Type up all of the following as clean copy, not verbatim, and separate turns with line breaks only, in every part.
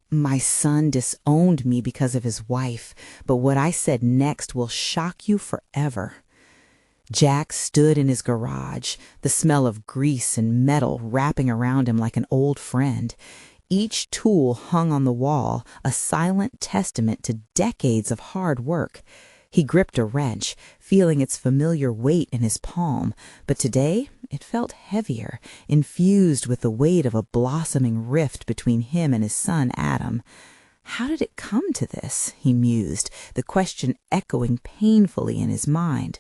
My son disowned me because of his wife, but what I said next will shock you forever. Jack stood in his garage, the smell of grease and metal wrapping around him like an old friend. Each tool hung on the wall, a silent testament to decades of hard work. He gripped a wrench, feeling its familiar weight in his palm, but today it felt heavier, infused with the weight of a blossoming rift between him and his son Adam. How did it come to this? He mused, the question echoing painfully in his mind.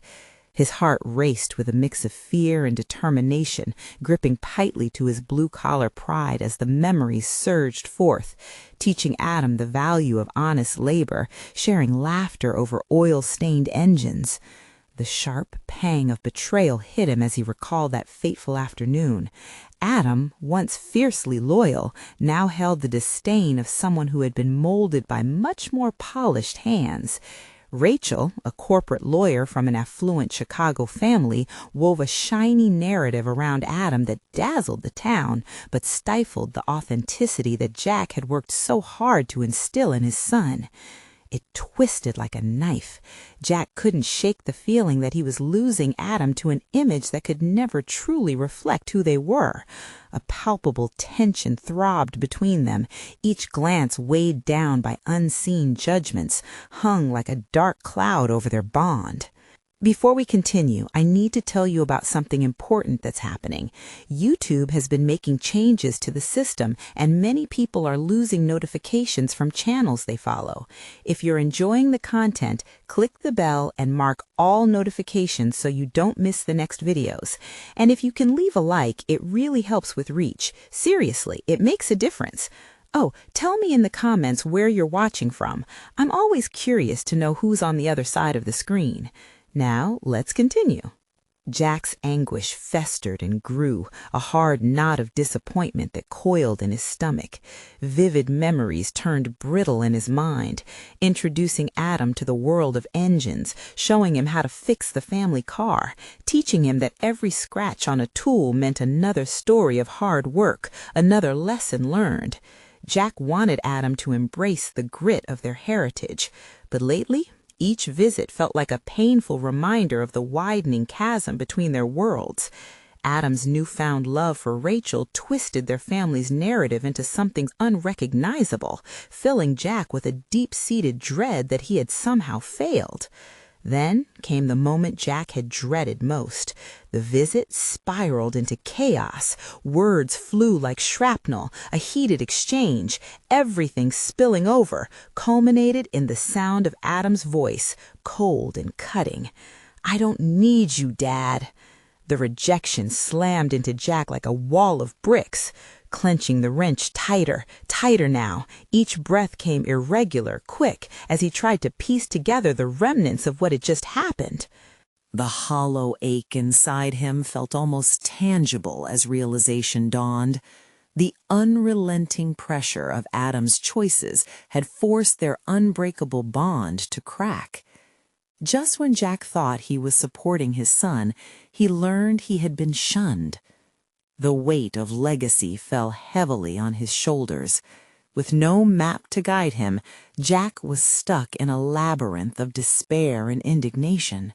His heart raced with a mix of fear and determination, gripping tightly to his blue-collar pride as the memories surged forth, teaching Adam the value of honest labor, sharing laughter over oil-stained engines. The sharp pang of betrayal hit him as he recalled that fateful afternoon. Adam, once fiercely loyal, now held the disdain of someone who had been molded by much more polished hands. Rachel, a corporate lawyer from an affluent Chicago family, wove a shiny narrative around Adam that dazzled the town, but stifled the authenticity that Jack had worked so hard to instill in his son. It twisted like a knife. Jack couldn't shake the feeling that he was losing Adam to an image that could never truly reflect who they were. A palpable tension throbbed between them, each glance weighed down by unseen judgments, hung like a dark cloud over their bond. Before we continue, I need to tell you about something important that's happening. YouTube has been making changes to the system, and many people are losing notifications from channels they follow. If you're enjoying the content, click the bell and mark all notifications so you don't miss the next videos. And if you can leave a like, it really helps with reach. Seriously, it makes a difference. Oh, tell me in the comments where you're watching from. I'm always curious to know who's on the other side of the screen. Now, let's continue. Jack's anguish festered and grew, a hard knot of disappointment that coiled in his stomach. Vivid memories turned brittle in his mind, introducing Adam to the world of engines, showing him how to fix the family car, teaching him that every scratch on a tool meant another story of hard work, another lesson learned. Jack wanted Adam to embrace the grit of their heritage, but lately, each visit felt like a painful reminder of the widening chasm between their worlds. Adam's newfound love for Rachel twisted their family's narrative into something unrecognizable, filling Jack with a deep-seated dread that he had somehow failed. Then came the moment Jack had dreaded most. The visit spiraled into chaos. Words flew like shrapnel, a heated exchange, everything spilling over, culminated in the sound of Adam's voice, cold and cutting. "I don't need you, Dad." The rejection slammed into Jack like a wall of bricks. Clenching the wrench tighter, tighter now, each breath came irregular, quick, as he tried to piece together the remnants of what had just happened. The hollow ache inside him felt almost tangible as realization dawned. The unrelenting pressure of Adam's choices had forced their unbreakable bond to crack. Just when Jack thought he was supporting his son, he learned he had been shunned. The weight of legacy fell heavily on his shoulders. With no map to guide him, Jack was stuck in a labyrinth of despair and indignation.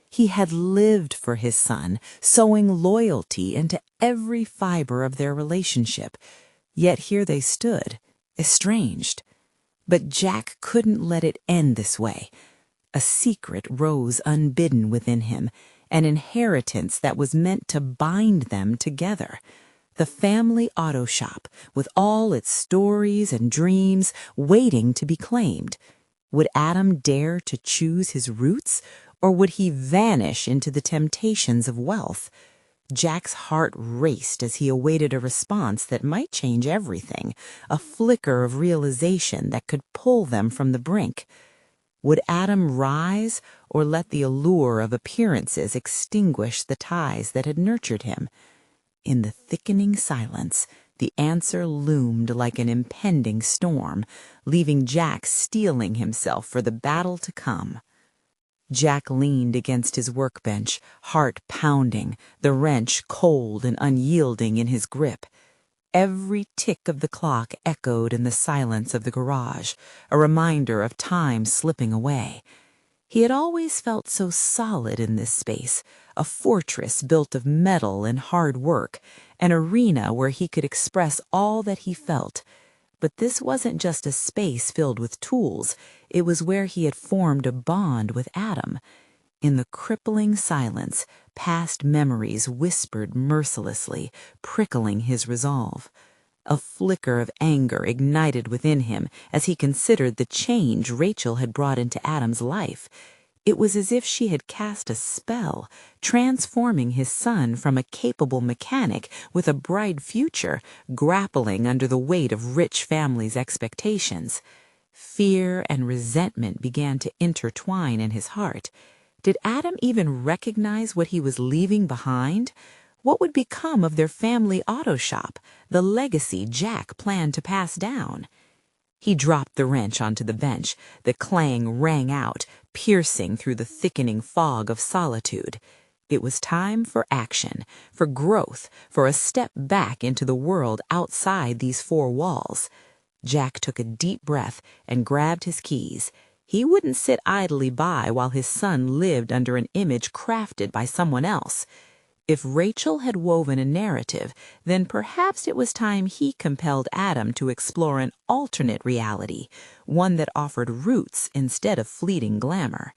He had lived for his son, sowing loyalty into every fiber of their relationship, yet here they stood, estranged. But Jack couldn't let it end this way. A secret rose unbidden within him, an inheritance that was meant to bind them together. The family auto shop, with all its stories and dreams, waiting to be claimed. Would Adam dare to choose his roots, or would he vanish into the temptations of wealth? Jack's heart raced as he awaited a response that might change everything, a flicker of realization that could pull them from the brink. Would Adam rise, or let the allure of appearances extinguish the ties that had nurtured him? In the thickening silence, the answer loomed like an impending storm, leaving Jack steeling himself for the battle to come. Jack leaned against his workbench, heart pounding, the wrench cold and unyielding in his grip. Every tick of the clock echoed in the silence of the garage, a reminder of time slipping away. He had always felt so solid in this space, a fortress built of metal and hard work, an arena where he could express all that he felt. But this wasn't just a space filled with tools, it was where he had formed a bond with Adam. In the crippling silence, past memories whispered mercilessly, prickling his resolve. A flicker of anger ignited within him as he considered the change Rachel had brought into Adam's life. It was as if she had cast a spell, transforming his son from a capable mechanic with a bright future, grappling under the weight of rich families' expectations. Fear and resentment began to intertwine in his heart. Did Adam even recognize what he was leaving behind? What would become of their family auto shop, the legacy Jack planned to pass down? He dropped the wrench onto the bench. The clang rang out, piercing through the thickening fog of solitude. It was time for action, for growth, for a step back into the world outside these four walls. Jack took a deep breath and grabbed his keys. He wouldn't sit idly by while his son lived under an image crafted by someone else. If Rachel had woven a narrative, then perhaps it was time he compelled Adam to explore an alternate reality, one that offered roots instead of fleeting glamour.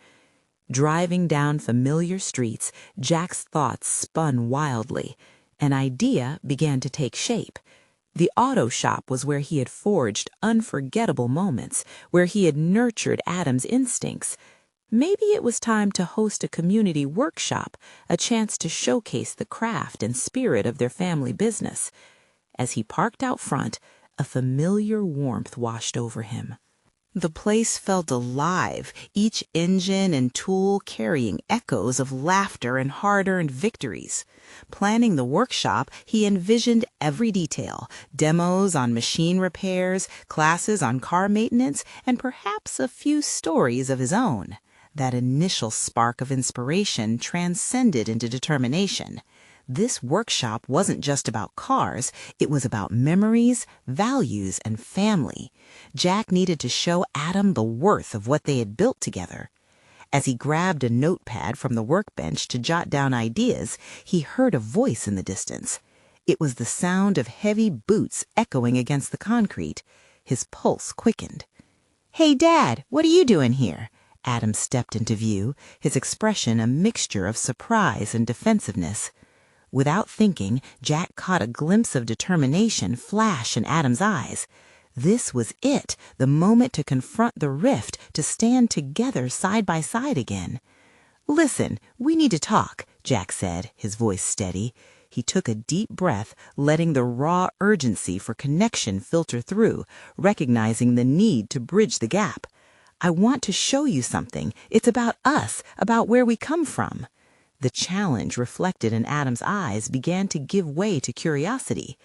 Driving down familiar streets, Jack's thoughts spun wildly. An idea began to take shape. The auto shop was where he had forged unforgettable moments, where he had nurtured Adam's instincts. Maybe it was time to host a community workshop, a chance to showcase the craft and spirit of their family business. As he parked out front, a familiar warmth washed over him. The place felt alive, each engine and tool carrying echoes of laughter and hard-earned victories. Planning the workshop, he envisioned every detail: demos on machine repairs, classes on car maintenance, and perhaps a few stories of his own. That initial spark of inspiration transcended into determination. This workshop wasn't just about cars, it was about memories, values, and family. Jack needed to show Adam the worth of what they had built together. As he grabbed a notepad from the workbench to jot down ideas, he heard a voice in the distance. It was the sound of heavy boots echoing against the concrete. His pulse quickened. "Hey, Dad, what are you doing here?" Adam stepped into view, his expression a mixture of surprise and defensiveness. Without thinking, Jack caught a glimpse of determination flash in Adam's eyes. This was it, the moment to confront the rift, to stand together side by side again. "Listen, we need to talk," Jack said, his voice steady. He took a deep breath, letting the raw urgency for connection filter through, recognizing the need to bridge the gap. "I want to show you something. It's about us, about where we come from." The challenge reflected in Adam's eyes began to give way to curiosity.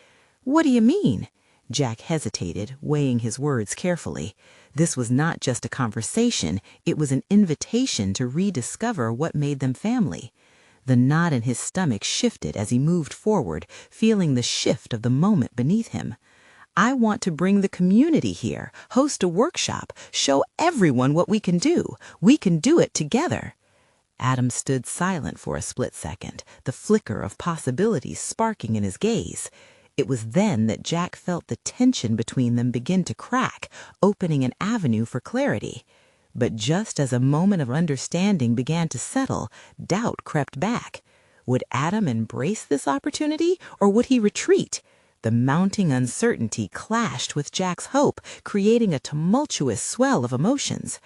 "What do you mean?" Jack hesitated, weighing his words carefully. This was not just a conversation, it was an invitation to rediscover what made them family. The knot in his stomach shifted as he moved forward, feeling the shift of the moment beneath him. "I want to bring the community here, host a workshop, show everyone what we can do. We can do it together." Adam stood silent for a split second, the flicker of possibilities sparking in his gaze. It was then that Jack felt the tension between them begin to crack, opening an avenue for clarity. But just as a moment of understanding began to settle, doubt crept back. Would Adam embrace this opportunity, or would he retreat? The mounting uncertainty clashed with Jack's hope, creating a tumultuous swell of emotions.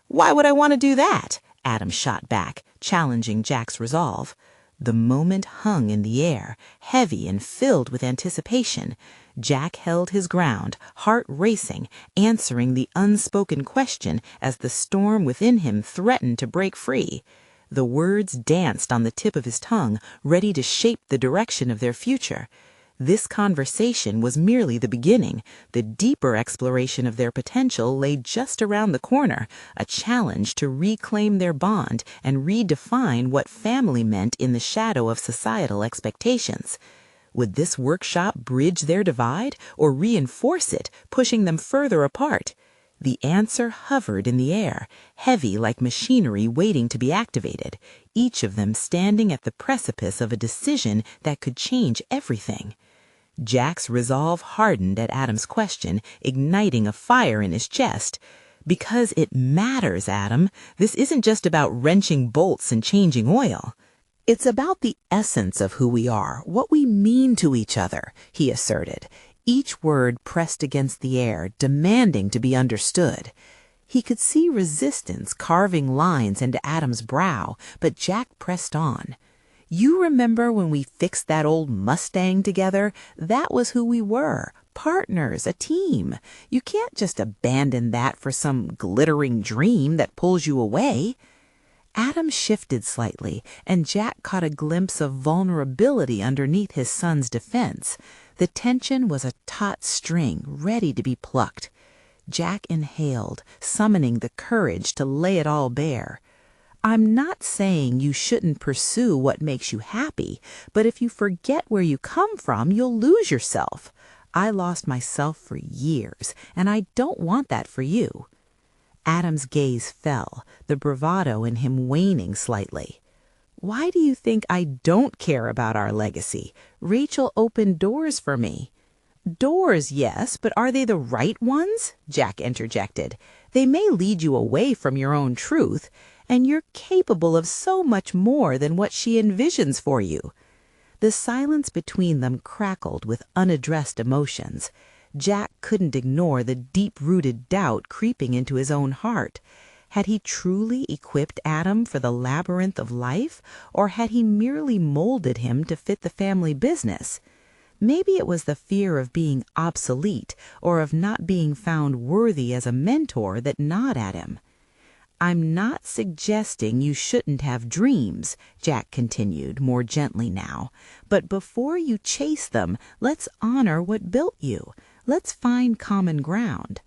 "Why would I want to do that?" Adam shot back, challenging Jack's resolve. The moment hung in the air, heavy and filled with anticipation. Jack held his ground, heart racing, answering the unspoken question as the storm within him threatened to break free. The words danced on the tip of his tongue, ready to shape the direction of their future. This conversation was merely the beginning. The deeper exploration of their potential lay just around the corner, a challenge to reclaim their bond and redefine what family meant in the shadow of societal expectations. Would this workshop bridge their divide or reinforce it, pushing them further apart? The answer hovered in the air, heavy like machinery waiting to be activated, each of them standing at the precipice of a decision that could change everything. Jack's resolve hardened at Adam's question, igniting a fire in his chest. Because it matters, Adam. This isn't just about wrenching bolts and changing oil. It's about the essence of who we are, what we mean to each other, he asserted, each word pressed against the air, demanding to be understood. He could see resistance carving lines into Adam's brow, but Jack pressed on. You remember when we fixed that old Mustang together? That was who we were, partners, a team. You can't just abandon that for some glittering dream that pulls you away. Adam shifted slightly, and Jack caught a glimpse of vulnerability underneath his son's defense. The tension was a taut string, ready to be plucked. Jack inhaled, summoning the courage to lay it all bare. I'm not saying you shouldn't pursue what makes you happy, but if you forget where you come from, you'll lose yourself. I lost myself for years, and I don't want that for you. Adam's gaze fell, the bravado in him waning slightly. Why do you think I don't care about our legacy? Rachel opened doors for me. Doors, yes, but are they the right ones? Jack interjected. They may lead you away from your own truth, and you're capable of so much more than what she envisions for you. The silence between them crackled with unaddressed emotions. Jack couldn't ignore the deep-rooted doubt creeping into his own heart. Had he truly equipped Adam for the labyrinth of life, or had he merely molded him to fit the family business? Maybe it was the fear of being obsolete or of not being found worthy as a mentor that gnawed at him. I'm not suggesting you shouldn't have dreams, Jack continued, more gently now. But before you chase them, let's honor what built you. Let's find common ground.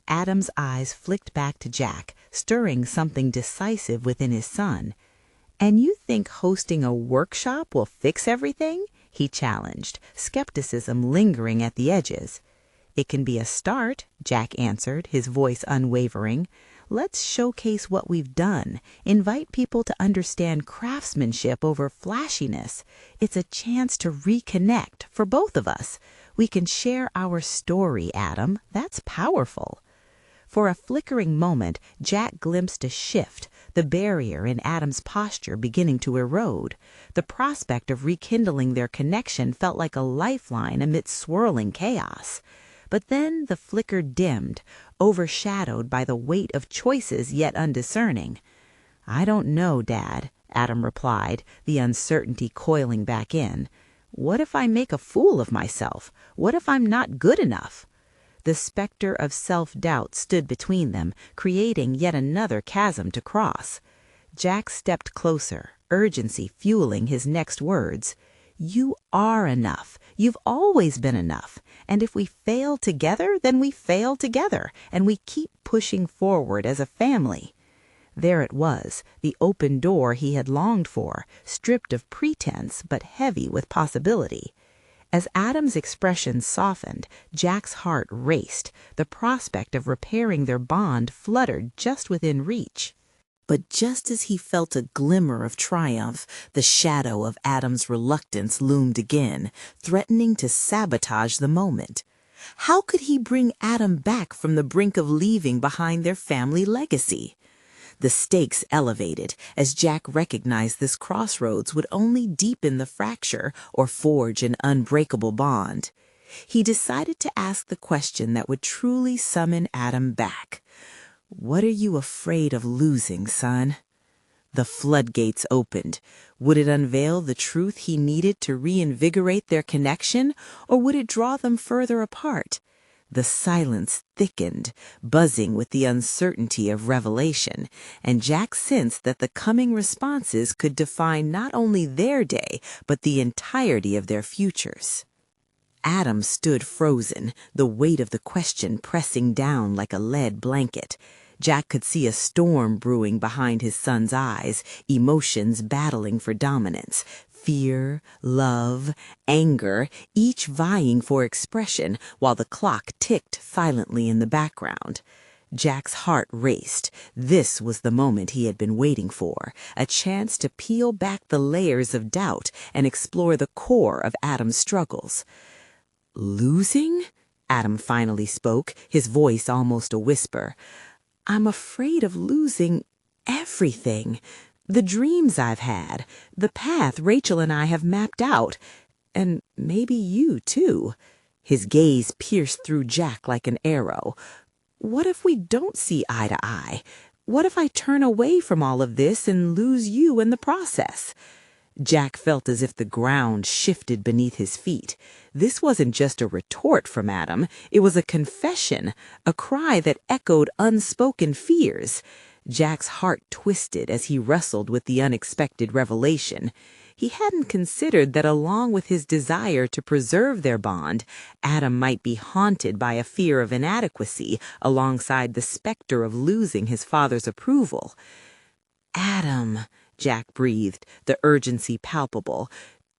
Adam's eyes flicked back to Jack, stirring something decisive within his son. And you think hosting a workshop will fix everything? He challenged, skepticism lingering at the edges. It can be a start, Jack answered, his voice unwavering. Let's showcase what we've done. Invite people to understand craftsmanship over flashiness. It's a chance to reconnect for both of us. We can share our story, Adam. That's powerful. For a flickering moment, Jack glimpsed a shift, the barrier in Adam's posture beginning to erode. The prospect of rekindling their connection felt like a lifeline amidst swirling chaos. But then the flicker dimmed, overshadowed by the weight of choices yet undiscerning. I don't know, Dad, Adam replied, the uncertainty coiling back in. What if I make a fool of myself? What if I'm not good enough? The specter of self-doubt stood between them, creating yet another chasm to cross. Jack stepped closer, urgency fueling his next words. You are enough. You've always been enough. And if we fail together, then we fail together, and we keep pushing forward as a family. There it was, the open door he had longed for, stripped of pretense but heavy with possibility. As Adam's expression softened, Jack's heart raced. The prospect of repairing their bond fluttered just within reach. But just as he felt a glimmer of triumph, the shadow of Adam's reluctance loomed again, threatening to sabotage the moment. How could he bring Adam back from the brink of leaving behind their family legacy? The stakes elevated as Jack recognized this crossroads would only deepen the fracture or forge an unbreakable bond. He decided to ask the question that would truly summon Adam back. What are you afraid of losing, son? The floodgates opened. Would it unveil the truth he needed to reinvigorate their connection, or would it draw them further apart? The silence thickened, buzzing with the uncertainty of revelation, and Jack sensed that the coming responses could define not only their day, but the entirety of their futures. Adam stood frozen, the weight of the question pressing down like a lead blanket. Jack could see a storm brewing behind his son's eyes, emotions battling for dominance. Fear, love, anger, each vying for expression while the clock ticked silently in the background. Jack's heart raced. This was the moment he had been waiting for, a chance to peel back the layers of doubt and explore the core of Adam's struggles. "Losing?" Adam finally spoke, his voice almost a whisper. "I'm afraid of losing everything. The dreams I've had, the path Rachel and I have mapped out, and maybe you too." His gaze pierced through Jack like an arrow. "What if we don't see eye to eye? What if I turn away from all of this and lose you in the process?" Jack felt as if the ground shifted beneath his feet. This wasn't just a retort from Adam. It was a confession, a cry that echoed unspoken fears. Jack's heart twisted as he wrestled with the unexpected revelation. He hadn't considered that along with his desire to preserve their bond, Adam might be haunted by a fear of inadequacy alongside the specter of losing his father's approval. "Adam," Jack breathed, the urgency palpable,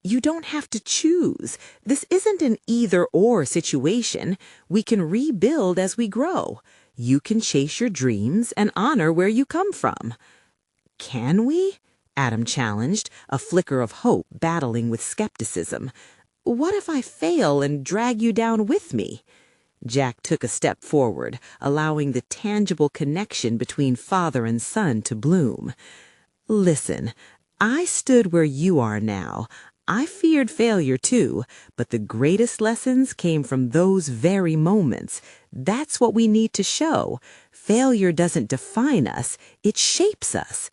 "you don't have to choose. This isn't an either-or situation. We can rebuild as we grow. You can chase your dreams and honor where you come from." "Can we?" Adam challenged, a flicker of hope battling with skepticism. "What if I fail and drag you down with me?" Jack took a step forward, allowing the tangible connection between father and son to bloom. "Listen, I stood where you are now. I feared failure too, but the greatest lessons came from those very moments. That's what we need to show. Failure doesn't define us, it shapes us.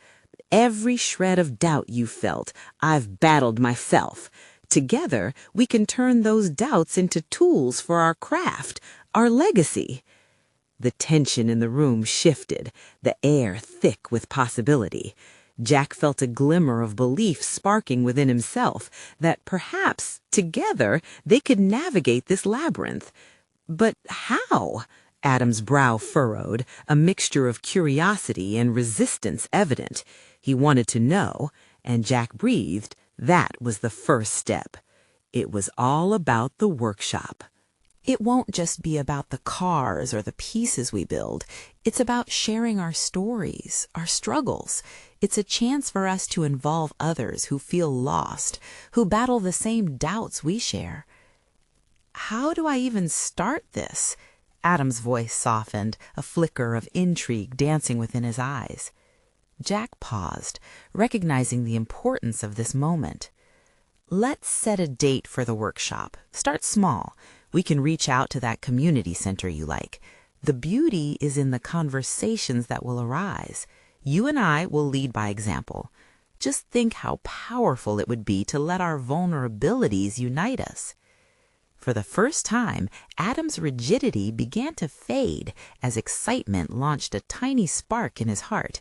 Every shred of doubt you felt, I've battled myself. Together, we can turn those doubts into tools for our craft, our legacy." The tension in the room shifted, the air thick with possibility. Jack felt a glimmer of belief sparking within himself that perhaps, together, they could navigate this labyrinth. But how? Adam's brow furrowed, a mixture of curiosity and resistance evident. He wanted to know, and Jack breathed. That was the first step. It was all about the workshop. It won't just be about the cars or the pieces we build. It's about sharing our stories, our struggles. It's a chance for us to involve others who feel lost, who battle the same doubts we share. "How do I even start this?" Adam's voice softened, a flicker of intrigue dancing within his eyes. Jack paused, recognizing the importance of this moment. "Let's set a date for the workshop. Start small. We can reach out to that community center you like. The beauty is in the conversations that will arise. You and I will lead by example. Just think how powerful it would be to let our vulnerabilities unite us." For the first time, Adam's rigidity began to fade as excitement launched a tiny spark in his heart.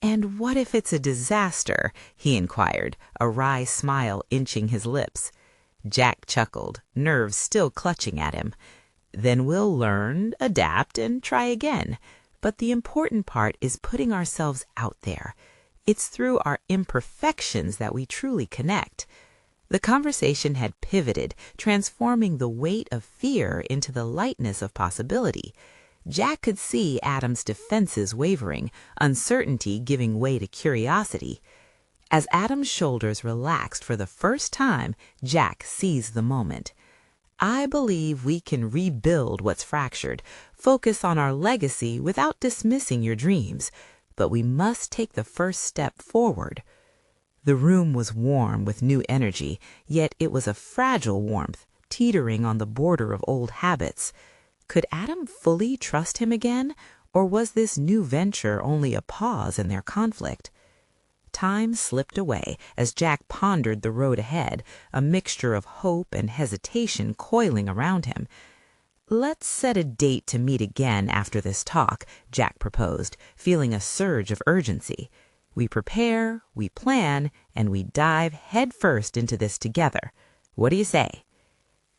"And what if it's a disaster?" he inquired, a wry smile inching his lips. Jack chuckled, nerves still clutching at him. "Then we'll learn, adapt, and try again. But the important part is putting ourselves out there. It's through our imperfections that we truly connect." The conversation had pivoted, transforming the weight of fear into the lightness of possibility. Jack could see Adam's defenses wavering, uncertainty giving way to curiosity. As Adam's shoulders relaxed for the first time, Jack seized the moment. "I believe we can rebuild what's fractured, focus on our legacy without dismissing your dreams, but we must take the first step forward." The room was warm with new energy, yet it was a fragile warmth, teetering on the border of old habits. Could Adam fully trust him again, or was this new venture only a pause in their conflict? Time slipped away as Jack pondered the road ahead, a mixture of hope and hesitation coiling around him. "Let's set a date to meet again after this talk," Jack proposed, feeling a surge of urgency. "We prepare, we plan, and we dive headfirst into this together. What do you say?"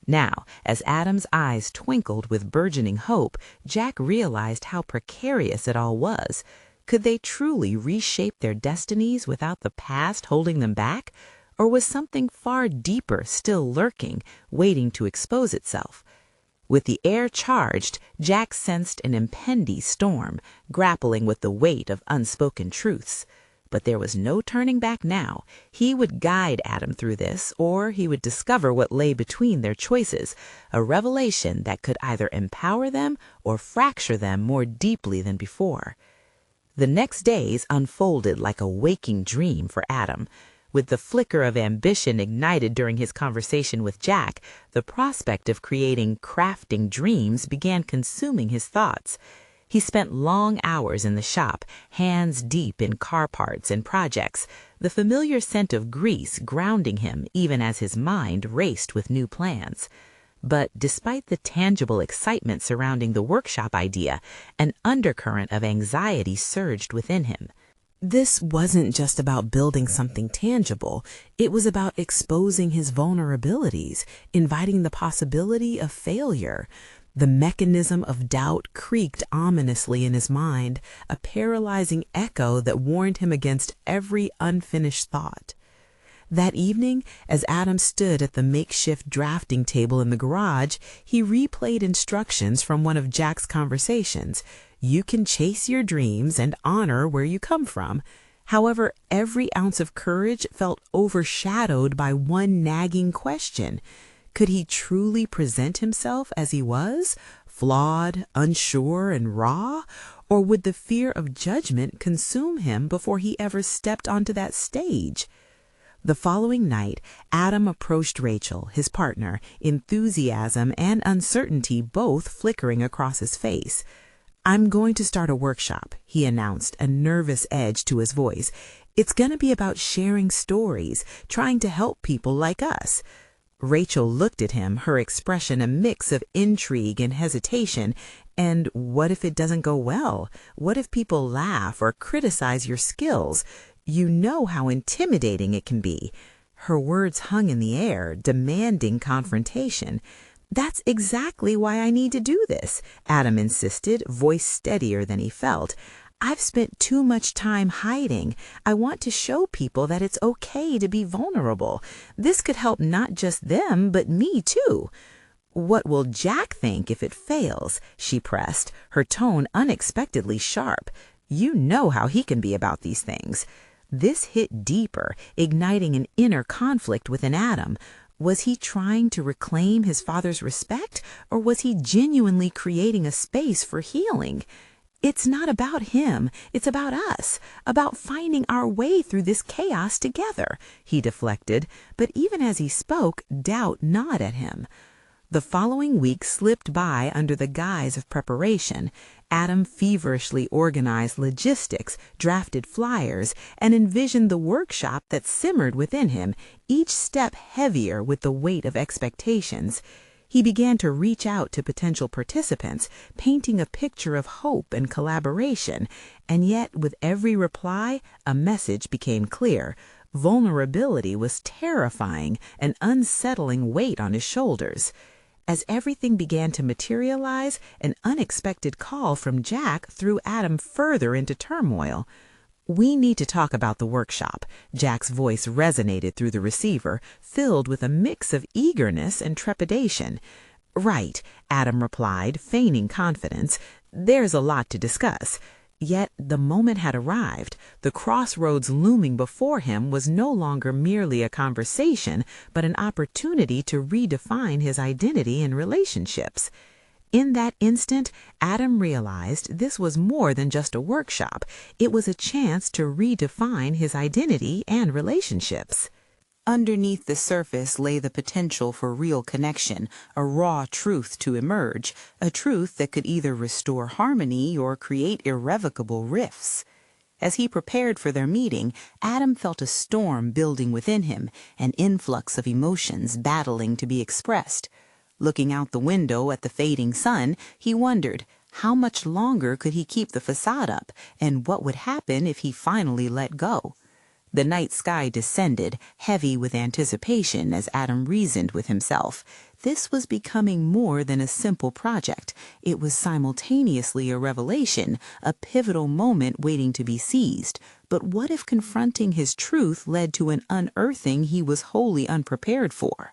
Now, as Adam's eyes twinkled with burgeoning hope, Jack realized how precarious it all was. Could they truly reshape their destinies without the past holding them back? or was something far deeper still lurking, waiting to expose itself? With the air charged, Jack sensed an impending storm, grappling with the weight of unspoken truths. But there was no turning back now. He would guide Adam through this, or he would discover what lay between their choices, a revelation that could either empower them or fracture them more deeply than before. The next days unfolded like a waking dream for Adam. With the flicker of ambition ignited during his conversation with Jack, the prospect of creating crafting dreams began consuming his thoughts. He spent long hours in the shop, hands deep in car parts and projects, the familiar scent of grease grounding him even as his mind raced with new plans. But despite the tangible excitement surrounding the workshop idea, an undercurrent of anxiety surged within him. This wasn't just about building something tangible. It was about exposing his vulnerabilities, inviting the possibility of failure. The mechanism of doubt creaked ominously in his mind, a paralyzing echo that warned him against every unfinished thought. That evening, as Adam stood at the makeshift drafting table in the garage, he replayed instructions from one of Jack's conversations. You can chase your dreams and honor where you come from. However, every ounce of courage felt overshadowed by one nagging question. Could he truly present himself as he was, flawed, unsure, and raw? Or would the fear of judgment consume him before he ever stepped onto that stage? The following night, Adam approached Rachel, his partner, enthusiasm and uncertainty both flickering across his face. I'm going to start a workshop, he announced, a nervous edge to his voice. It's going to be about sharing stories, trying to help people like us. Rachel looked at him, her expression a mix of intrigue and hesitation. And what if it doesn't go well? What if people laugh or criticize your skills? You know how intimidating it can be. Her words hung in the air, demanding confrontation. That's exactly why I need to do this, Adam insisted, voice steadier than he felt. I've spent too much time hiding. I want to show people that it's okay to be vulnerable. This could help not just them, but me too. What will Jack think if it fails? She pressed, her tone unexpectedly sharp. You know how he can be about these things. This hit deeper, igniting an inner conflict within Adam. Was he trying to reclaim his father's respect, or was he genuinely creating a space for healing? It's not about him, it's about us, about finding our way through this chaos together, he deflected, but even as he spoke, doubt gnawed at him. The following week slipped by under the guise of preparation. Adam feverishly organized logistics, drafted flyers, and envisioned the workshop that simmered within him, each step heavier with the weight of expectations. He began to reach out to potential participants, painting a picture of hope and collaboration, and yet with every reply, a message became clear. Vulnerability was terrifying, an unsettling weight on his shoulders. As everything began to materialize, an unexpected call from Jack threw Adam further into turmoil. We need to talk about the workshop. Jack's voice resonated through the receiver, filled with a mix of eagerness and trepidation. Right, Adam replied, feigning confidence. There's a lot to discuss. Yet the moment had arrived. The crossroads looming before him was no longer merely a conversation, but an opportunity to redefine his identity in relationships. In that instant, Adam realized this was more than just a workshop. It was a chance to redefine his identity and relationships. Underneath the surface lay the potential for real connection, a raw truth to emerge, a truth that could either restore harmony or create irrevocable rifts. As he prepared for their meeting, Adam felt a storm building within him, an influx of emotions battling to be expressed. Looking out the window at the fading sun, he wondered, how much longer could he keep the facade up, and what would happen if he finally let go? The night sky descended, heavy with anticipation as Adam reasoned with himself. this was becoming more than a simple project. It was simultaneously a revelation, a pivotal moment waiting to be seized. But what if confronting his truth led to an unearthing he was wholly unprepared for?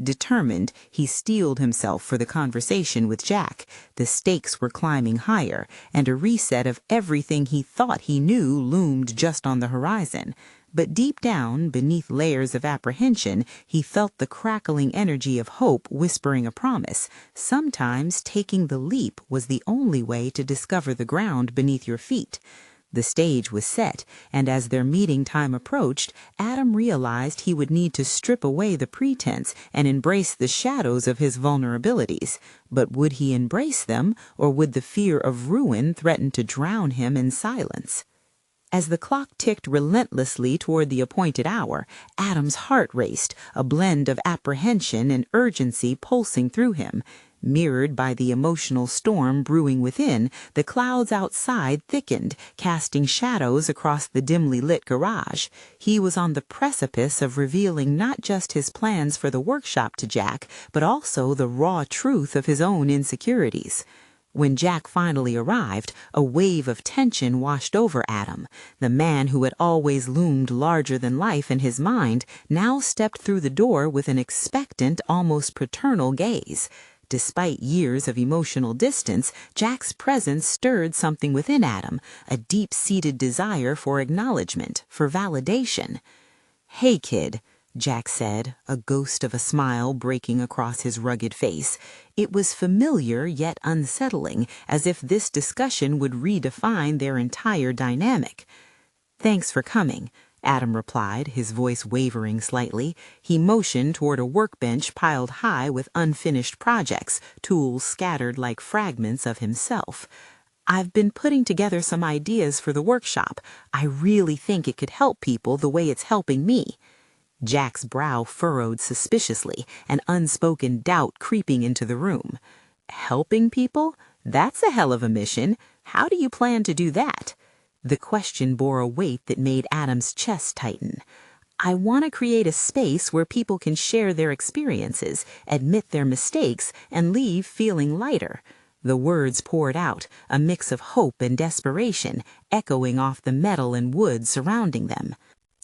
Determined, he steeled himself for the conversation with Jack. The stakes were climbing higher, and a reset of everything he thought he knew loomed just on the horizon. But deep down, beneath layers of apprehension, he felt the crackling energy of hope whispering a promise. Sometimes taking the leap was the only way to discover the ground beneath your feet. The stage was set, and as their meeting time approached, Adam realized he would need to strip away the pretense and embrace the shadows of his vulnerabilities. But would he embrace them, or would the fear of ruin threaten to drown him in silence? As the clock ticked relentlessly toward the appointed hour, Adam's heart raced, a blend of apprehension and urgency pulsing through him. Mirrored by the emotional storm brewing within, the clouds outside thickened, casting shadows across the dimly lit garage. He was on the precipice of revealing not just his plans for the workshop to Jack, but also the raw truth of his own insecurities. When Jack finally arrived, a wave of tension washed over Adam. The man who had always loomed larger than life in his mind now stepped through the door with an expectant, almost paternal gaze. Despite years of emotional distance, Jack's presence stirred something within Adam, a deep-seated desire for acknowledgement, for validation. "Hey, kid," Jack said, a ghost of a smile breaking across his rugged face. It was familiar yet unsettling, as if this discussion would redefine their entire dynamic. "Thanks for coming," Adam replied, his voice wavering slightly. He motioned toward a workbench piled high with unfinished projects, tools scattered like fragments of himself. "I've been putting together some ideas for the workshop. I really think it could help people the way it's helping me." Jack's brow furrowed suspiciously, an unspoken doubt creeping into the room. "Helping people? That's a hell of a mission. How do you plan to do that?" The question bore a weight that made Adam's chest tighten. "I want to create a space where people can share their experiences, admit their mistakes, and leave feeling lighter." The words poured out, a mix of hope and desperation, echoing off the metal and wood surrounding them.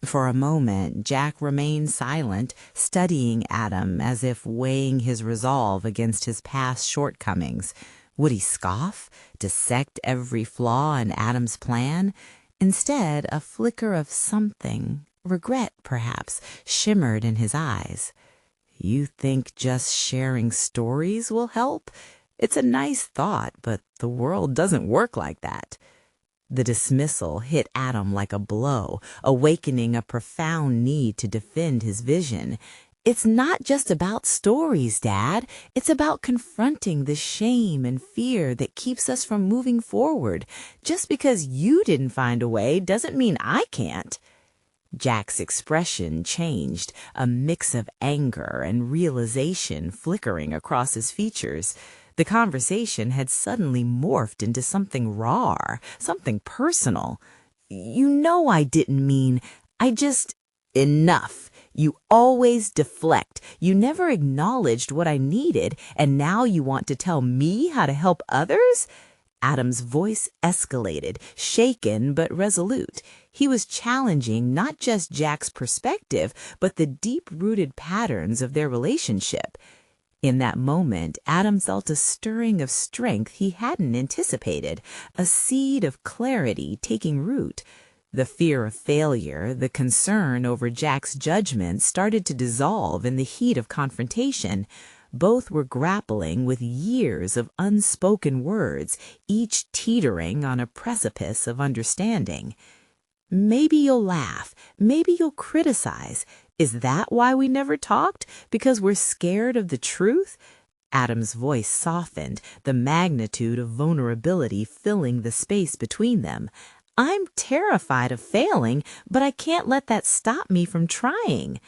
For a moment, Jack remained silent, studying Adam as if weighing his resolve against his past shortcomings. Would he scoff, dissect every flaw in Adam's plan? Instead, a flicker of something, regret perhaps, shimmered in his eyes. "You think just sharing stories will help? It's a nice thought, but the world doesn't work like that." The dismissal hit Adam like a blow, awakening a profound need to defend his vision. "It's not just about stories, Dad. It's about confronting the shame and fear that keeps us from moving forward. Just because you didn't find a way doesn't mean I can't." Jack's expression changed, a mix of anger and realization flickering across his features. The conversation had suddenly morphed into something raw, something personal. "You know I didn't mean, I just—" "Enough. You always deflect. You never acknowledged what I needed, and now you want to tell me how to help others?" Adam's voice escalated, shaken but resolute. He was challenging not just Jack's perspective, but the deep-rooted patterns of their relationship. In that moment, Adam felt a stirring of strength he hadn't anticipated, a seed of clarity taking root. The fear of failure, the concern over Jack's judgment started to dissolve in the heat of confrontation. Both were grappling with years of unspoken words, each teetering on a precipice of understanding. "Maybe you'll laugh. Maybe you'll criticize. Is that why we never talked? Because we're scared of the truth?" Adam's voice softened, the magnitude of vulnerability filling the space between them. "I'm terrified of failing, but I can't let that stop me from trying."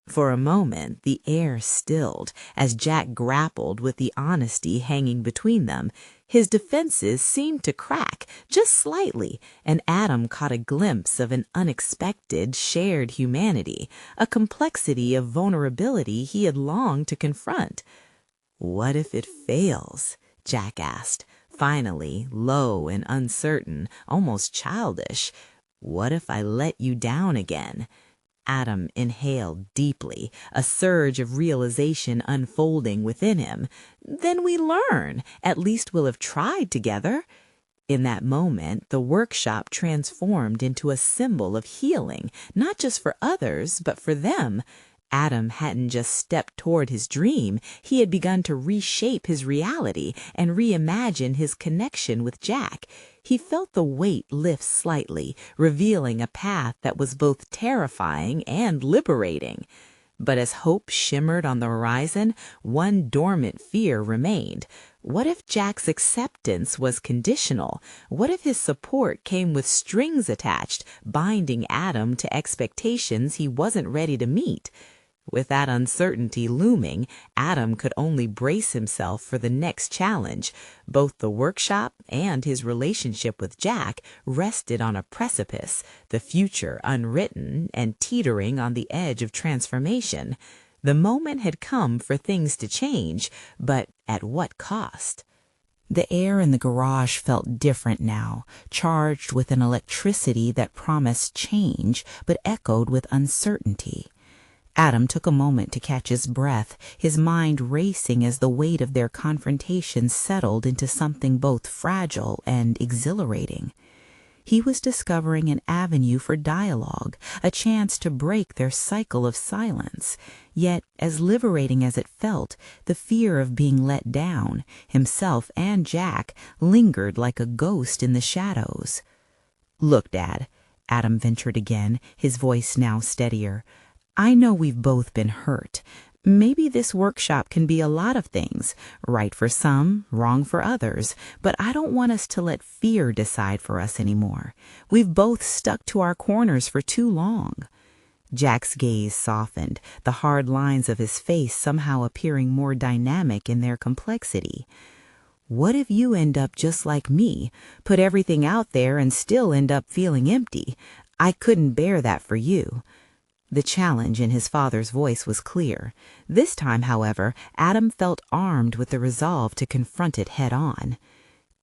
For a moment, the air stilled as Jack grappled with the honesty hanging between them. His defenses seemed to crack just slightly, and Adam caught a glimpse of an unexpected shared humanity, a complexity of vulnerability he had longed to confront. "What if it fails?" Jack asked, finally, low and uncertain, almost childish. "What if I let you down again?" Adam inhaled deeply, a surge of realization unfolding within him. "Then we learn. At least we'll have tried together." In that moment, the workshop transformed into a symbol of healing, not just for others, but for them. Adam hadn't just stepped toward his dream, he had begun to reshape his reality and reimagine his connection with Jack. He felt the weight lift slightly, revealing a path that was both terrifying and liberating. But as hope shimmered on the horizon, one dormant fear remained. What if Jack's acceptance was conditional? What if his support came with strings attached, binding Adam to expectations he wasn't ready to meet? With that uncertainty looming, Adam could only brace himself for the next challenge. Both the workshop and his relationship with Jack rested on a precipice, the future unwritten and teetering on the edge of transformation. The moment had come for things to change, but at what cost? The air in the garage felt different now, charged with an electricity that promised change but echoed with uncertainty. Adam took a moment to catch his breath, his mind racing as the weight of their confrontation settled into something both fragile and exhilarating. He was discovering an avenue for dialogue, a chance to break their cycle of silence. Yet, as liberating as it felt, the fear of being let down, himself and Jack, lingered like a ghost in the shadows. "Look, Dad," Adam ventured again, his voice now steadier. "I know we've both been hurt. Maybe this workshop can be a lot of things, right for some, wrong for others, but I don't want us to let fear decide for us anymore. We've both stuck to our corners for too long." Jack's gaze softened, the hard lines of his face somehow appearing more dynamic in their complexity. "What if you end up just like me, put everything out there and still end up feeling empty? I couldn't bear that for you." The challenge in his father's voice was clear. This time, however, Adam felt armed with the resolve to confront it head on.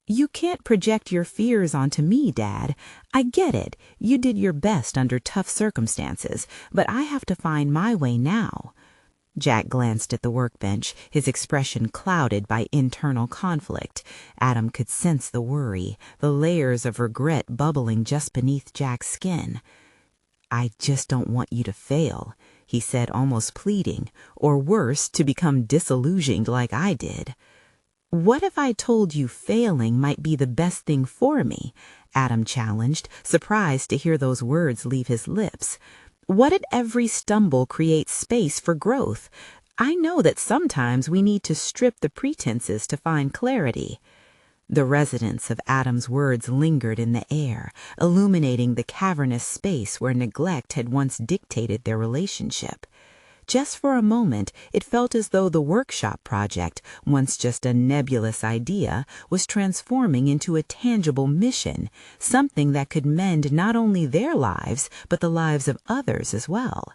"You can't project your fears onto me, Dad. I get it. You did your best under tough circumstances, but I have to find my way now." Jack glanced at the workbench, his expression clouded by internal conflict. Adam could sense the worry, the layers of regret bubbling just beneath Jack's skin. "I just don't want you to fail," he said, almost pleading, "or worse, to become disillusioned like I did." "What if I told you failing might be the best thing for me?" Adam challenged, surprised to hear those words leave his lips. "What if every stumble creates space for growth? I know that sometimes we need to strip the pretenses to find clarity." The resonance of Adam's words lingered in the air, illuminating the cavernous space where neglect had once dictated their relationship. Just for a moment, it felt as though the workshop project, once just a nebulous idea, was transforming into a tangible mission, something that could mend not only their lives, but the lives of others as well.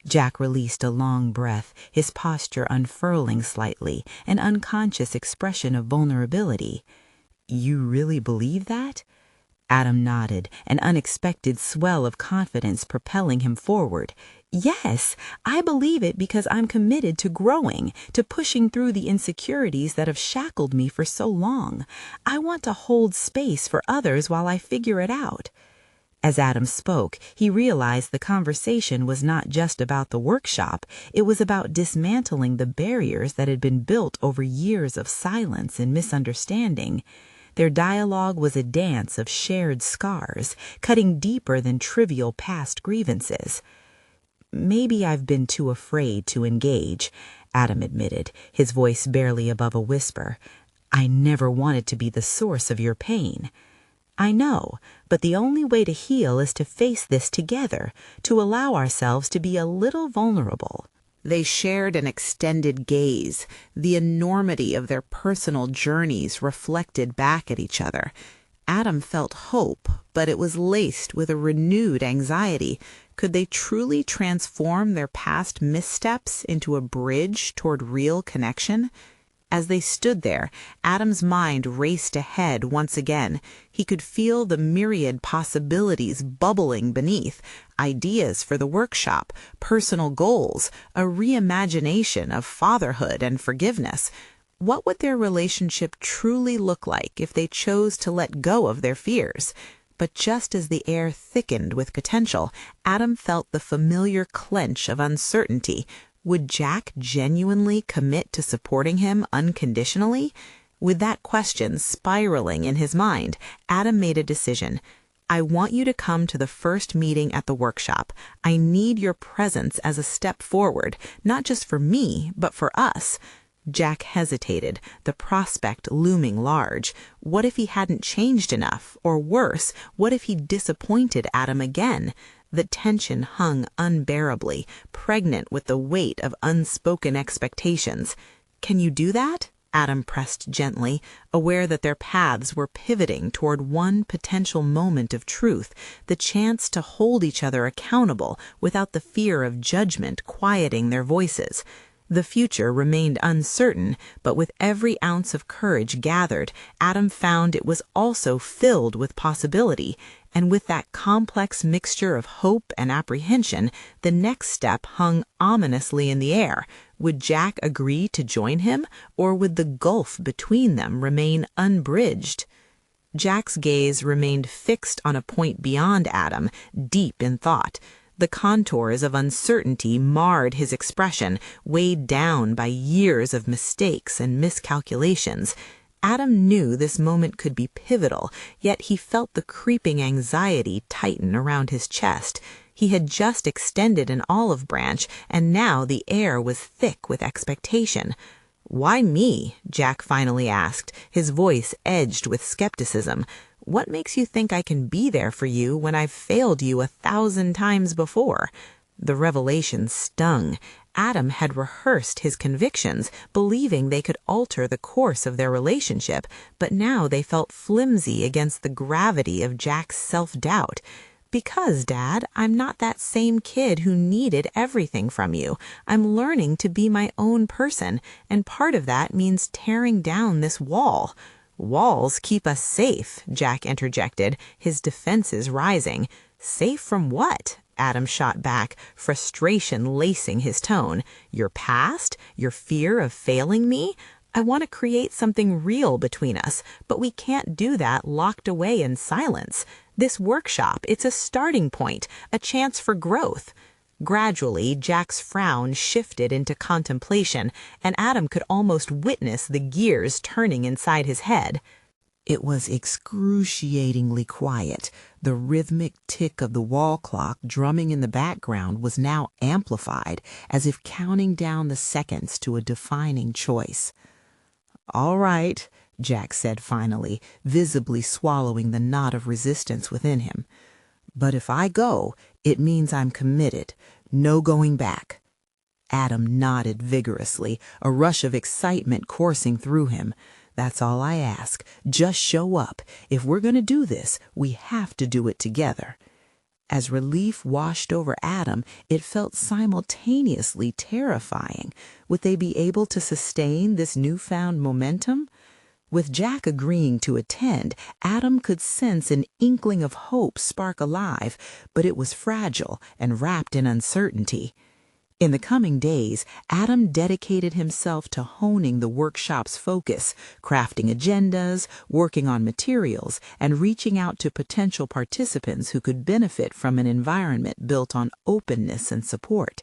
Jack released a long breath, his posture unfurling slightly, an unconscious expression of vulnerability. "You really believe that?" Adam nodded, an unexpected swell of confidence propelling him forward. "Yes, I believe it because I'm committed to growing, to pushing through the insecurities that have shackled me for so long. I want to hold space for others while I figure it out." As Adam spoke, he realized the conversation was not just about the workshop. It was about dismantling the barriers that had been built over years of silence and misunderstanding. Their dialogue was a dance of shared scars, cutting deeper than trivial past grievances. "Maybe I've been too afraid to engage," Adam admitted, his voice barely above a whisper. "I never wanted to be the source of your pain." "I know, but the only way to heal is to face this together, to allow ourselves to be a little vulnerable." They shared an extended gaze, the enormity of their personal journeys reflected back at each other. Adam felt hope, but it was laced with a renewed anxiety. Could they truly transform their past missteps into a bridge toward real connection? As they stood there, Adam's mind raced ahead once again. He could feel the myriad possibilities bubbling beneath, ideas for the workshop, personal goals, a reimagination of fatherhood and forgiveness. What would their relationship truly look like if they chose to let go of their fears? But just as the air thickened with potential, Adam felt the familiar clench of uncertainty. Would Jack genuinely commit to supporting him unconditionally? With that question spiraling in his mind, Adam made a decision. I want you to come to the first meeting at the workshop. I need your presence as a step forward, not just for me, but for us. Jack hesitated, the prospect looming large. What if he hadn't changed enough? Or worse, what if he disappointed Adam again? The tension hung unbearably, pregnant with the weight of unspoken expectations. Can you do that? Adam pressed gently, aware that their paths were pivoting toward one potential moment of truth, the chance to hold each other accountable without the fear of judgment quieting their voices. The future remained uncertain, but with every ounce of courage gathered, Adam found it was also filled with possibility. And with that complex mixture of hope and apprehension, the next step hung ominously in the air. Would Jack agree to join him, or would the gulf between them remain unbridged? Jack's gaze remained fixed on a point beyond Adam, deep in thought. The contours of uncertainty marred his expression, weighed down by years of mistakes and miscalculations. Adam knew this moment could be pivotal, yet he felt the creeping anxiety tighten around his chest. He had just extended an olive branch, and now the air was thick with expectation. "Why me?" Jack finally asked, his voice edged with skepticism. "What makes you think I can be there for you when I've failed you 1,000 times before?" The revelation stung. Adam had rehearsed his convictions, believing they could alter the course of their relationship, but now they felt flimsy against the gravity of Jack's self-doubt. "Because, Dad, I'm not that same kid who needed everything from you. I'm learning to be my own person, and part of that means tearing down this wall." "Walls keep us safe," Jack interjected, his defenses rising. "Safe from what?" Adam shot back, frustration lacing his tone. "Your past? Your fear of failing me? I want to create something real between us, but we can't do that locked away in silence. This workshop, it's a starting point, a chance for growth." Gradually, Jack's frown shifted into contemplation, and Adam could almost witness the gears turning inside his head. It was excruciatingly quiet. The rhythmic tick of the wall clock drumming in the background was now amplified, as if counting down the seconds to a defining choice. "All right," Jack said finally, visibly swallowing the knot of resistance within him. "But if I go, it means I'm committed. No going back." Adam nodded vigorously, a rush of excitement coursing through him. "That's all I ask. Just show up. If we're going to do this, we have to do it together." As relief washed over Adam, it felt simultaneously terrifying. Would they be able to sustain this newfound momentum? With Jack agreeing to attend, Adam could sense an inkling of hope spark alive, but it was fragile and wrapped in uncertainty. In the coming days, Adam dedicated himself to honing the workshop's focus, crafting agendas, working on materials, and reaching out to potential participants who could benefit from an environment built on openness and support.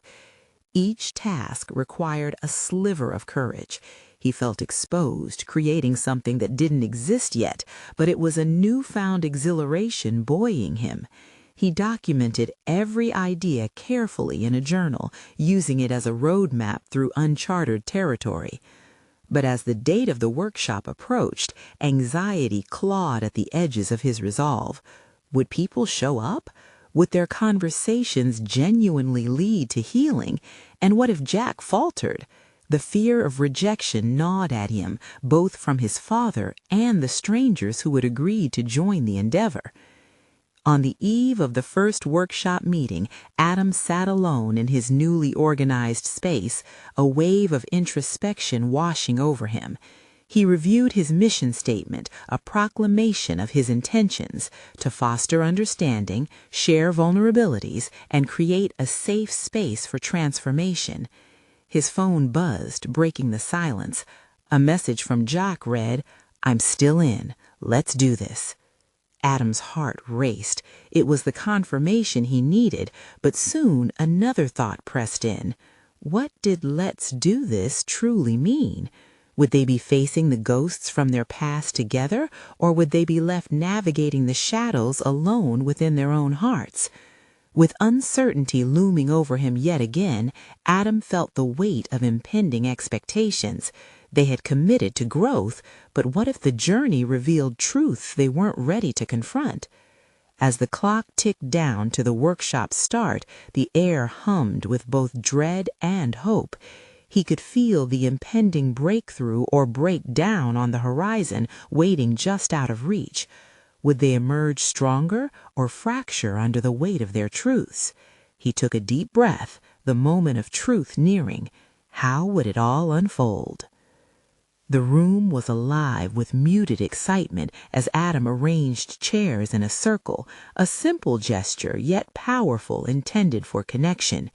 Each task required a sliver of courage. He felt exposed, creating something that didn't exist yet, but it was a newfound exhilaration buoying him. He documented every idea carefully in a journal, using it as a roadmap through uncharted territory. But as the date of the workshop approached, anxiety clawed at the edges of his resolve. Would people show up? Would their conversations genuinely lead to healing? And what if Jack faltered? The fear of rejection gnawed at him, both from his father and the strangers who had agreed to join the endeavor. On the eve of the first workshop meeting, Adam sat alone in his newly organized space, a wave of introspection washing over him. He reviewed his mission statement, a proclamation of his intentions to foster understanding, share vulnerabilities, and create a safe space for transformation. His phone buzzed, breaking the silence. A message from Jack read, "I'm still in. Let's do this." Adam's heart raced. It was the confirmation he needed, but soon another thought pressed in. What did "let's do this" truly mean? Would they be facing the ghosts from their past together, or would they be left navigating the shadows alone within their own hearts? With uncertainty looming over him yet again, Adam felt the weight of impending expectations. They had committed to growth, but what if the journey revealed truths they weren't ready to confront? As the clock ticked down to the workshop's start, the air hummed with both dread and hope. He could feel the impending breakthrough or breakdown on the horizon waiting just out of reach. Would they emerge stronger or fracture under the weight of their truths? He took a deep breath, the moment of truth nearing. How would it all unfold? The room was alive with muted excitement as Adam arranged chairs in a circle, a simple gesture yet powerful, intended for connection.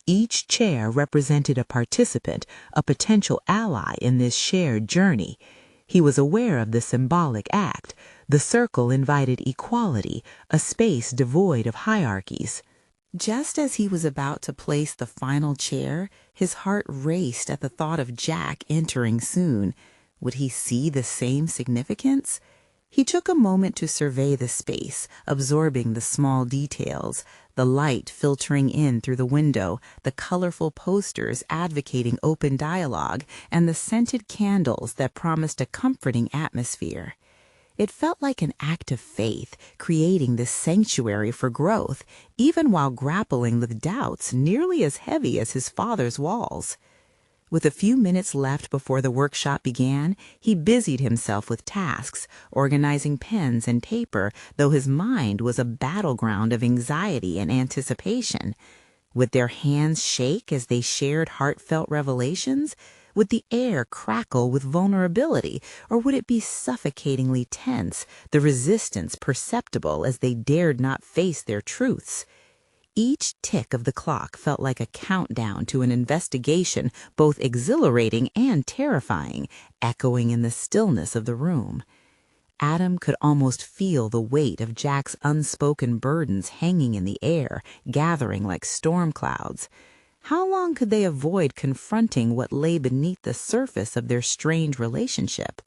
Each chair represented a participant, a potential ally in this shared journey. He was aware of the symbolic act. The circle invited equality, a space devoid of hierarchies. Just as he was about to place the final chair, his heart raced at the thought of Jack entering soon. Would he see the same significance? He took a moment to survey the space, absorbing the small details, the light filtering in through the window, the colorful posters advocating open dialogue, and the scented candles that promised a comforting atmosphere. It felt like an act of faith, creating this sanctuary for growth, even while grappling with doubts nearly as heavy as his father's walls. With a few minutes left before the workshop began, he busied himself with tasks, organizing pens and paper, though his mind was a battleground of anxiety and anticipation. Would their hands shake as they shared heartfelt revelations? Would the air crackle with vulnerability, or would it be suffocatingly tense, the resistance perceptible as they dared not face their truths? Each tick of the clock felt like a countdown to an investigation, both exhilarating and terrifying, echoing in the stillness of the room. Adam could almost feel the weight of Jack's unspoken burdens hanging in the air, gathering like storm clouds. How long could they avoid confronting what lay beneath the surface of their strained relationship?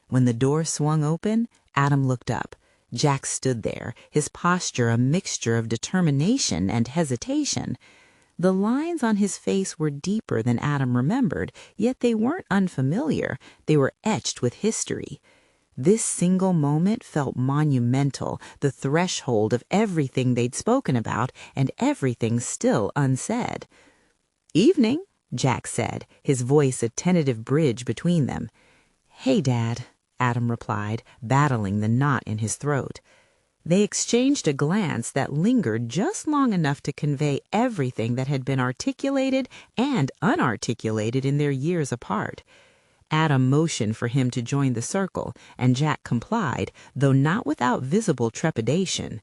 When the door swung open, Adam looked up. Jack stood there, his posture a mixture of determination and hesitation. The lines on his face were deeper than Adam remembered, yet they weren't unfamiliar. They were etched with history. This single moment felt monumental, the threshold of everything they'd spoken about and everything still unsaid. "Evening," Jack said, his voice a tentative bridge between them. "Hey, Dad," Adam replied, battling the knot in his throat. They exchanged a glance that lingered just long enough to convey everything that had been articulated and unarticulated in their years apart. Adam motioned for him to join the circle, and Jack complied, though not without visible trepidation.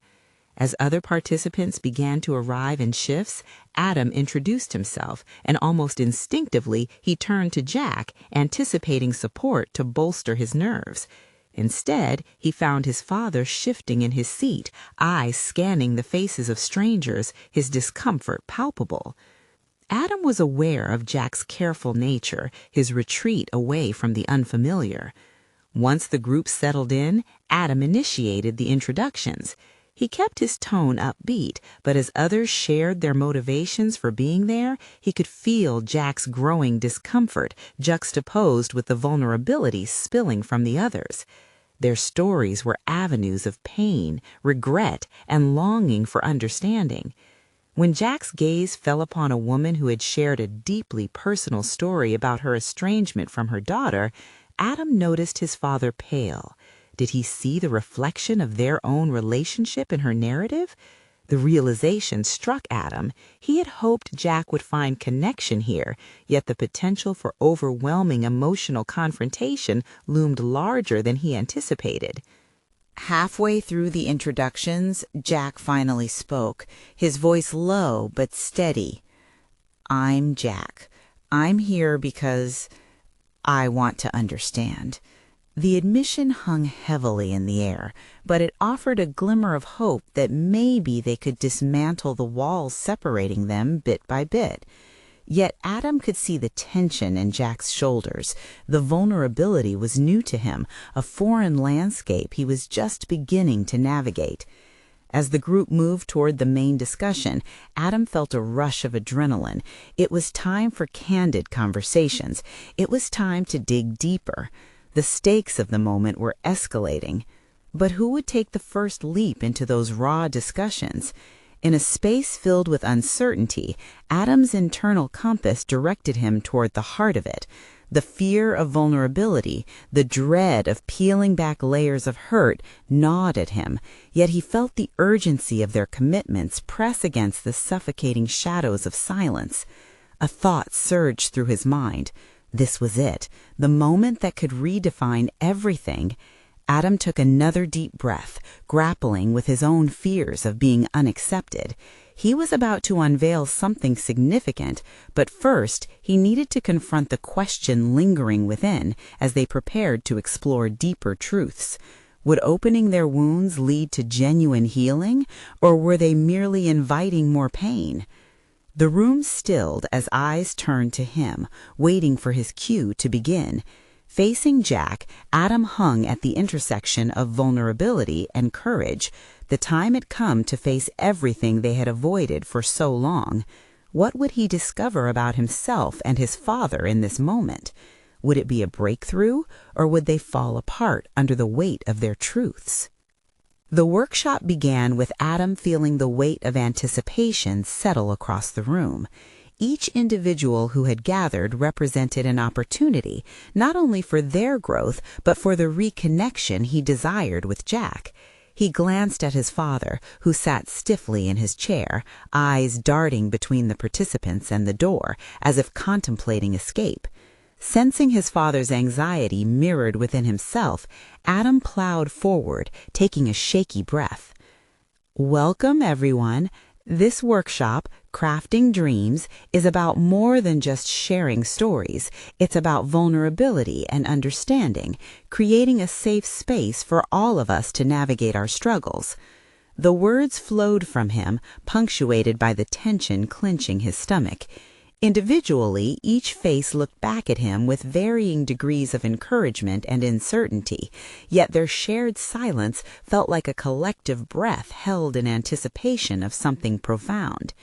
As other participants began to arrive in shifts, Adam introduced himself, and almost instinctively he turned to Jack, anticipating support to bolster his nerves. Instead, he found his father shifting in his seat, eyes scanning the faces of strangers, his discomfort palpable. Adam was aware of Jack's careful nature, his retreat away from the unfamiliar. Once the group settled in, Adam initiated the introductions. He kept his tone upbeat, but as others shared their motivations for being there, he could feel Jack's growing discomfort juxtaposed with the vulnerability spilling from the others. Their stories were avenues of pain, regret, and longing for understanding. When Jack's gaze fell upon a woman who had shared a deeply personal story about her estrangement from her daughter, Adam noticed his father pale. Did he see the reflection of their own relationship in her narrative? The realization struck Adam. He had hoped Jack would find connection here, yet the potential for overwhelming emotional confrontation loomed larger than he anticipated. Halfway through the introductions, Jack finally spoke, his voice low but steady. "I'm Jack. I'm here because I want to understand." The admission hung heavily in the air, but it offered a glimmer of hope that maybe they could dismantle the walls separating them bit by bit. Yet Adam could see the tension in Jack's shoulders. The vulnerability was new to him, a foreign landscape he was just beginning to navigate. As the group moved toward the main discussion, Adam felt a rush of adrenaline. It was time for candid conversations. It was time to dig deeper. The stakes of the moment were escalating. But who would take the first leap into those raw discussions? In a space filled with uncertainty, Adam's internal compass directed him toward the heart of it. The fear of vulnerability, the dread of peeling back layers of hurt gnawed at him, yet he felt the urgency of their commitments press against the suffocating shadows of silence. A thought surged through his mind. This was it, the moment that could redefine everything. Adam took another deep breath, grappling with his own fears of being unaccepted. He was about to unveil something significant, but first he needed to confront the question lingering within as they prepared to explore deeper truths. Would opening their wounds lead to genuine healing, or were they merely inviting more pain? The room stilled as eyes turned to him, waiting for his cue to begin. Facing Jack, Adam hung at the intersection of vulnerability and courage. The time had come to face everything they had avoided for so long. What would he discover about himself and his father in this moment? Would it be a breakthrough, or would they fall apart under the weight of their truths? The workshop began with Adam feeling the weight of anticipation settle across the room. Each individual who had gathered represented an opportunity, not only for their growth, but for the reconnection he desired with Jack. He glanced at his father, who sat stiffly in his chair, eyes darting between the participants and the door, as if contemplating escape. Sensing his father's anxiety mirrored within himself, Adam plowed forward, taking a shaky breath. "Welcome, everyone. This workshop, Crafting Dreams, is about more than just sharing stories. It's about vulnerability and understanding, creating a safe space for all of us to navigate our struggles." The words flowed from him, punctuated by the tension clenching his stomach. Individually, each face looked back at him with varying degrees of encouragement and uncertainty, yet their shared silence felt like a collective breath held in anticipation of something profound.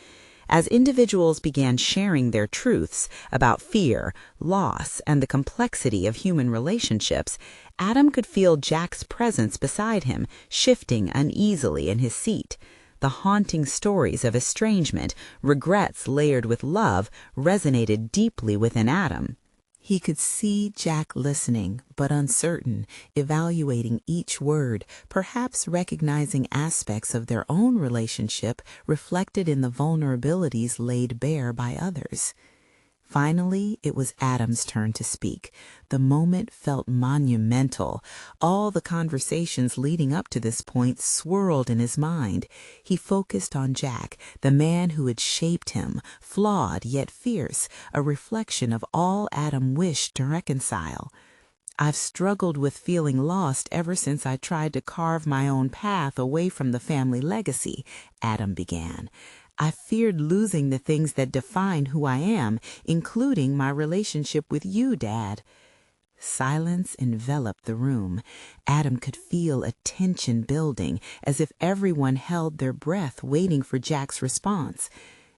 As individuals began sharing their truths about fear, loss, and the complexity of human relationships, Adam could feel Jack's presence beside him, shifting uneasily in his seat. The haunting stories of estrangement, regrets layered with love, resonated deeply within Adam. He could see Jack listening, but uncertain, evaluating each word, perhaps recognizing aspects of their own relationship reflected in the vulnerabilities laid bare by others. Finally, it was Adam's turn to speak. The moment felt monumental. All the conversations leading up to this point swirled in his mind. He focused on Jack, the man who had shaped him, flawed yet fierce, a reflection of all Adam wished to reconcile. "I've struggled with feeling lost ever since I tried to carve my own path away from the family legacy," Adam began. "I feared losing the things that define who I am, including my relationship with you, Dad." Silence enveloped the room. Adam could feel a tension building, as if everyone held their breath waiting for Jack's response.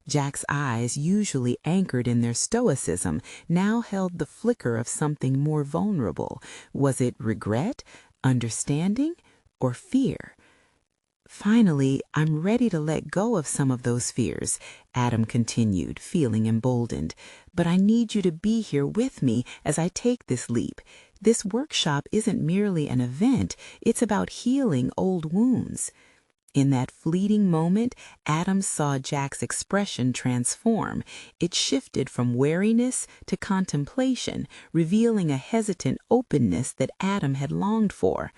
Jack's eyes, usually anchored in their stoicism, now held the flicker of something more vulnerable. Was it regret? understanding or fear? Finally, I'm ready to let go of some of those fears, Adam continued, feeling emboldened. But I need you to be here with me as I take this leap. This workshop isn't merely an event, it's about healing old wounds. In that fleeting moment, Adam saw Jack's expression transform. It shifted from wariness to contemplation, revealing a hesitant openness that Adam had longed for.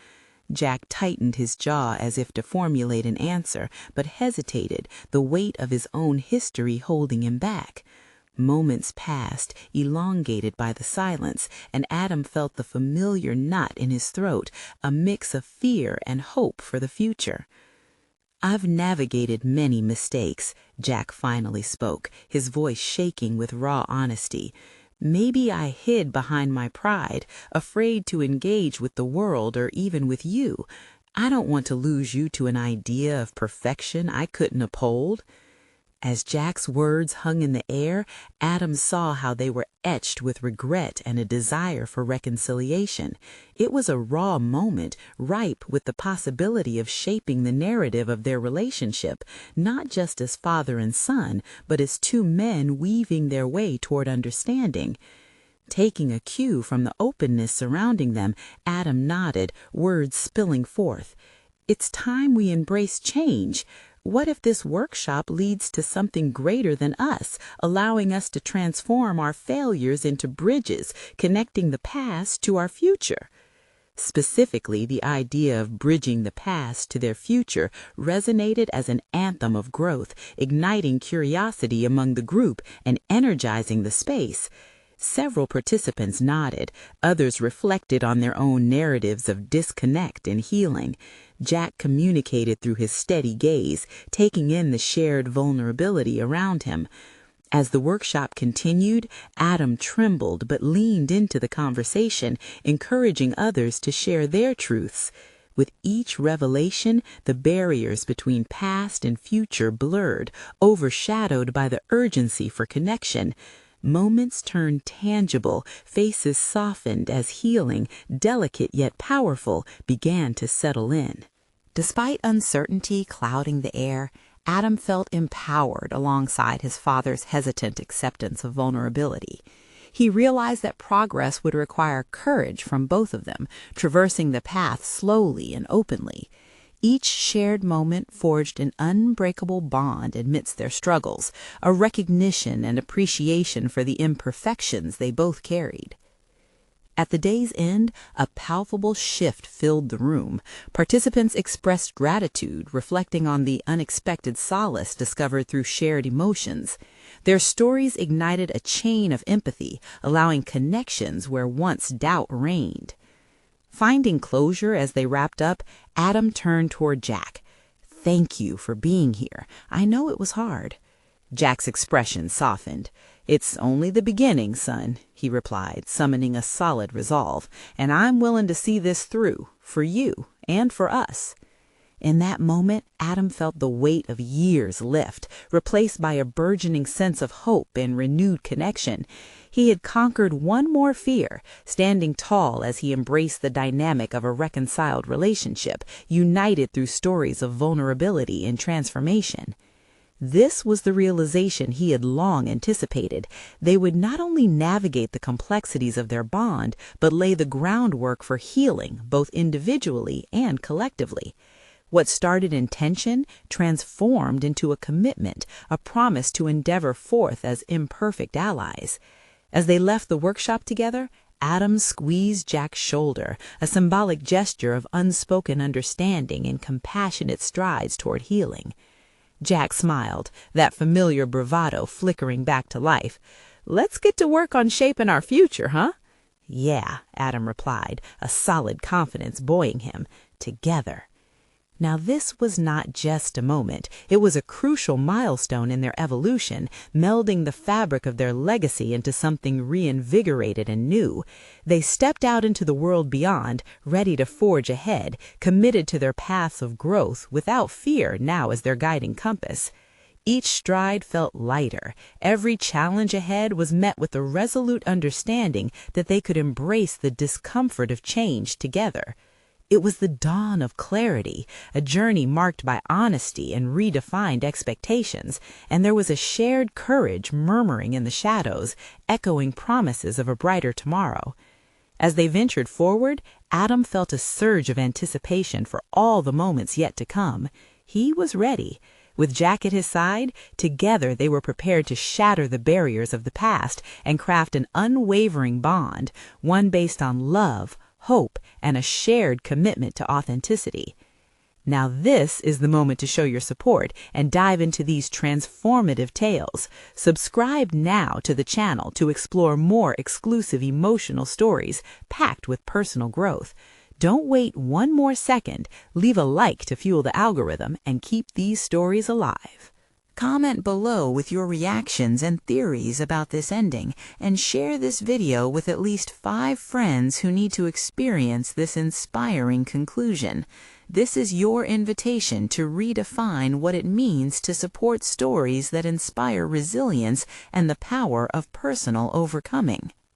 Jack tightened his jaw as if to formulate an answer, but hesitated, the weight of his own history holding him back. Moments passed, elongated by the silence, and Adam felt the familiar knot in his throat, a mix of fear and hope for the future. "I've navigated many mistakes," Jack finally spoke, his voice shaking with raw honesty. "Maybe I hid behind my pride, afraid to engage with the world or even with you. I don't want to lose you to an idea of perfection I couldn't uphold." As Jack's words hung in the air, Adam saw how they were etched with regret and a desire for reconciliation. It was a raw moment, ripe with the possibility of shaping the narrative of their relationship, not just as father and son, but as two men weaving their way toward understanding. Taking a cue from the openness surrounding them, Adam nodded, words spilling forth. "It's time we embrace change. What if this workshop leads to something greater than us, allowing us to transform our failures into bridges, connecting the past to our future?" Specifically, the idea of bridging the past to their future resonated as an anthem of growth, igniting curiosity among the group and energizing the space. Several participants nodded, others reflected on their own narratives of disconnect and healing. Jack communicated through his steady gaze, taking in the shared vulnerability around him. As the workshop continued, Adam trembled but leaned into the conversation, encouraging others to share their truths. With each revelation, the barriers between past and future blurred, overshadowed by the urgency for connection. Moments turned tangible, faces softened as healing, delicate yet powerful, began to settle in. Despite uncertainty clouding the air, Adam felt empowered alongside his father's hesitant acceptance of vulnerability. He realized that progress would require courage from both of them, traversing the path slowly and openly. Each shared moment forged an unbreakable bond amidst their struggles, a recognition and appreciation for the imperfections they both carried. At the day's end, a palpable shift filled the room. Participants expressed gratitude, reflecting on the unexpected solace discovered through shared emotions. Their stories ignited a chain of empathy, allowing connections where once doubt reigned. Finding closure as they wrapped up, Adam turned toward Jack. "Thank you for being here. I know it was hard." Jack's expression softened. "It's only the beginning, son," he replied, summoning a solid resolve, "and I'm willing to see this through, for you and for us." In that moment, Adam felt the weight of years lift, replaced by a burgeoning sense of hope and renewed connection. He had conquered one more fear, standing tall as he embraced the dynamic of a reconciled relationship, united through stories of vulnerability and transformation. This was the realization he had long anticipated. They would not only navigate the complexities of their bond, but lay the groundwork for healing, both individually and collectively. What started in tension transformed into a commitment, a promise to endeavor forth as imperfect allies. As they left the workshop together, Adam squeezed Jack's shoulder, a symbolic gesture of unspoken understanding and compassionate strides toward healing. Jack smiled, that familiar bravado flickering back to life. "Let's get to work on shaping our future, huh?" "Yeah," Adam replied, a solid confidence buoying him. "Together." Now this was not just a moment. It was a crucial milestone in their evolution, melding the fabric of their legacy into something reinvigorated and new. They stepped out into the world beyond, ready to forge ahead, committed to their paths of growth, without fear now as their guiding compass. Each stride felt lighter. Every challenge ahead was met with a resolute understanding that they could embrace the discomfort of change together. It was the dawn of clarity, a journey marked by honesty and redefined expectations, and there was a shared courage murmuring in the shadows, echoing promises of a brighter tomorrow. As they ventured forward, Adam felt a surge of anticipation for all the moments yet to come. He was ready. With Jack at his side, together they were prepared to shatter the barriers of the past and craft an unwavering bond, one based on love, hope, and a shared commitment to authenticity. Now this is the moment to show your support and dive into these transformative tales. Subscribe now to the channel to explore more exclusive emotional stories packed with personal growth. Don't wait one more second, leave a like to fuel the algorithm and keep these stories alive. Comment below with your reactions and theories about this ending, and share this video with at least 5 friends who need to experience this inspiring conclusion. This is your invitation to redefine what it means to support stories that inspire resilience and the power of personal overcoming.